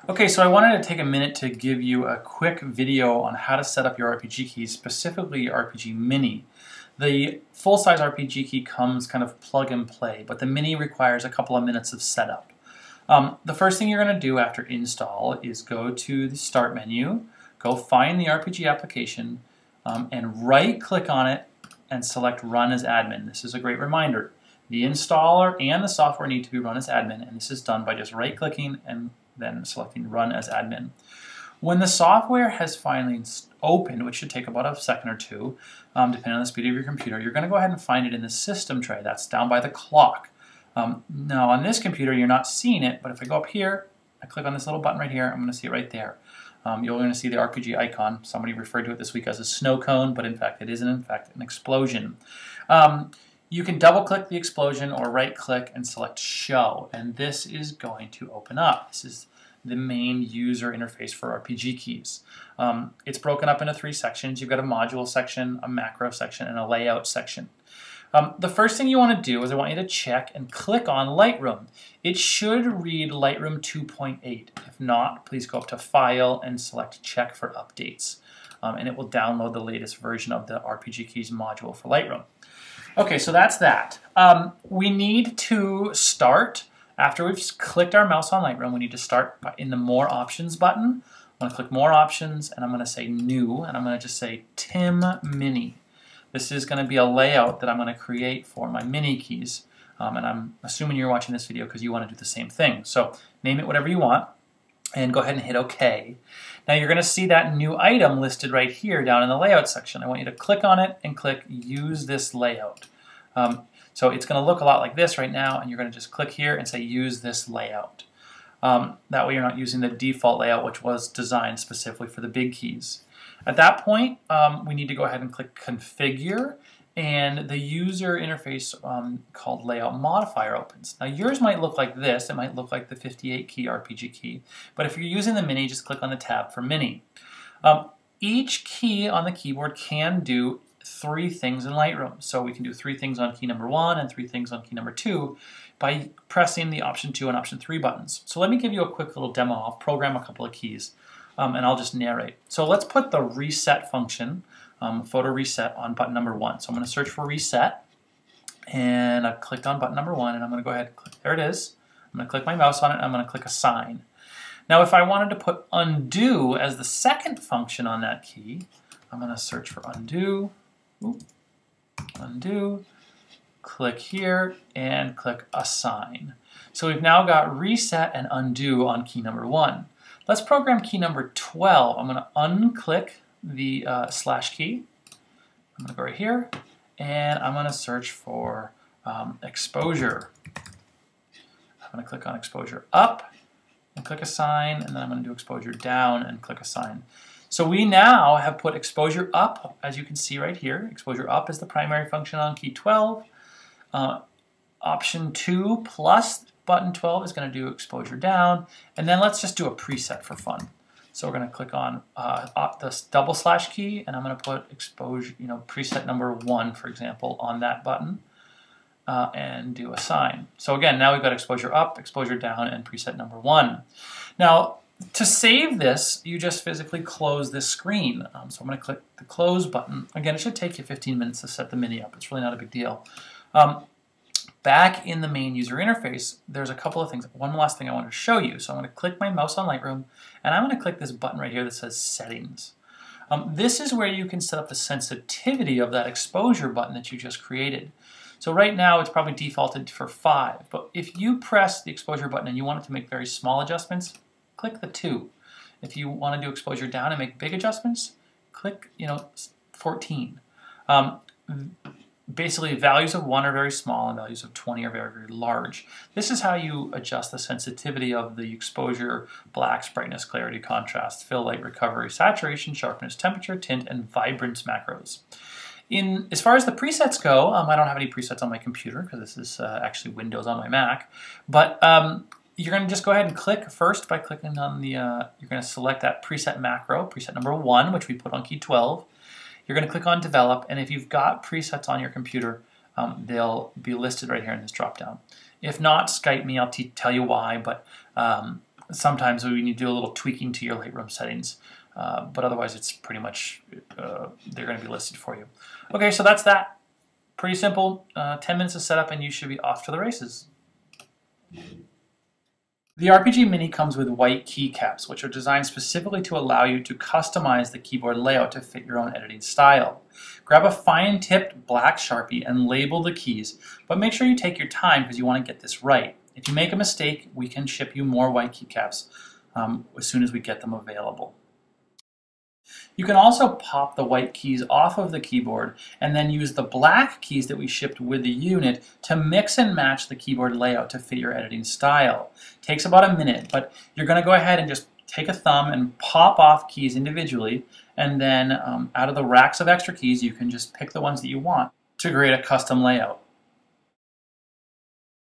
Okay, so I wanted to take a minute to give you a quick video on how to set up your RPG keys, specifically RPG Mini. The full-size RPG key comes kind of plug and play, but the Mini requires a couple of minutes of setup. The first thing you're going to do after install is go to the Start menu, go find the RPG application, and right-click on it and select Run as Admin. This is a great reminder. The installer and the software need to be run as admin, and this is done by just right-clicking and then selecting Run as Admin. When the software has finally opened, which should take about a second or two, depending on the speed of your computer, you're going to go ahead and find it in the system tray. That's down by the clock. Now on this computer you're not seeing it, but if I go up here, I click on this little button right here, I'm going to see it right there. You're going to see the RPG icon. Somebody referred to it this week as a snow cone, but in fact it isn't, in fact, an explosion. You can double click the explosion or right click and select Show, and this is going to open up. This is the main user interface for RPG keys. It's broken up into 3 sections. You've got a module section, a macro section, and a layout section. The first thing you want to do is I want you to check and click on Lightroom. It should read Lightroom 2.8. If not, please go up to File and select Check for Updates. And it will download the latest version of the RPG Keys module for Lightroom. Okay, so that's that. We need to start, after we've clicked our mouse on Lightroom, we need to start in the More Options button. I'm going to click More Options, and I'm going to say New, and I'm going to just say Tim Mini. This is going to be a layout that I'm going to create for my Mini keys, and I'm assuming you're watching this video because you want to do the same thing. So name it whatever you want, and go ahead and hit OK. Now you're going to see that new item listed right here down in the layout section. I want you to click on it and click Use this layout. So it's going to look a lot like this right now, and you're going to just click here and say Use this layout. That way you're not using the default layout, which was designed specifically for the big keys. At that point, we need to go ahead and click Configure, and the user interface called Layout Modifier opens. Now yours might look like this. It might look like the 58 key RPG key, but if you're using the Mini, just click on the tab for Mini. Each key on the keyboard can do 3 things in Lightroom. So we can do 3 things on key number 1 and 3 things on key number 2 by pressing the Option 2 and Option 3 buttons. So let me give you a quick little demo. I'll program a couple of keys and I'll just narrate. So let's put the reset function, photo reset, on button number 1. So I'm going to search for reset, and I've clicked on button number 1, and I'm going to go ahead and click. There it is. I'm going to click my mouse on it, and I'm going to click Assign. Now if I wanted to put undo as the second function on that key, I'm going to search for undo. Undo, click here, and click Assign. So we've now got reset and undo on key number 1. Let's program key number 12. I'm going to unclick the slash key. I'm going to go right here, and I'm going to search for exposure. I'm going to click on exposure up and click Assign, and then I'm going to do exposure down and click Assign. So we now have put exposure up, as you can see right here. Exposure up is the primary function on key 12. Option 2 plus button 12 is going to do exposure down. And then let's just do a preset for fun. So we're going to click on the double slash key, and I'm going to put exposure, preset number 1, for example, on that button, and do Assign. So again, now we've got exposure up, exposure down, and preset number 1. Now, to save this, you just physically close this screen. So I'm going to click the Close button. Again, it should take you 15 minutes to set the Mini up. It's really not a big deal. Back in the main user interface, there's a couple of things. One last thing I want to show you. So I'm going to click my mouse on Lightroom, and I'm going to click this button right here that says Settings. This is where you can set up the sensitivity of that exposure button that you just created. So right now it's probably defaulted for 5, but if you press the exposure button and you want it to make very small adjustments, click the 2. If you want to do exposure down and make big adjustments, click 14. Basically, values of 1 are very small and values of 20 are very, very large. This is how you adjust the sensitivity of the exposure, blacks, brightness, clarity, contrast, fill, light, recovery, saturation, sharpness, temperature, tint, and vibrance macros. As far as the presets go, I don't have any presets on my computer because this is actually Windows on my Mac, but you're going to just go ahead and click first by clicking on the, you're going to select that preset macro, preset number 1, which we put on key 12. You're going to click on Develop, and if you've got presets on your computer, they'll be listed right here in this drop-down. If not, Skype me, I'll tell you why, but Sometimes we need to do a little tweaking to your Lightroom settings, but otherwise it's pretty much, they're going to be listed for you. Okay, so that's that. Pretty simple, 10 minutes of setup and you should be off to the races. The RPG Mini comes with white keycaps, which are designed specifically to allow you to customize the keyboard layout to fit your own editing style. Grab a fine-tipped black Sharpie and label the keys, but make sure you take your time because you want to get this right. If you make a mistake, we can ship you more white keycaps as soon as we get them available. You can also pop the white keys off of the keyboard and then use the black keys that we shipped with the unit to mix and match the keyboard layout to fit your editing style. It takes about a minute, but you're going to go ahead and just take a thumb and pop off keys individually, and then out of the racks of extra keys you can just pick the ones that you want to create a custom layout.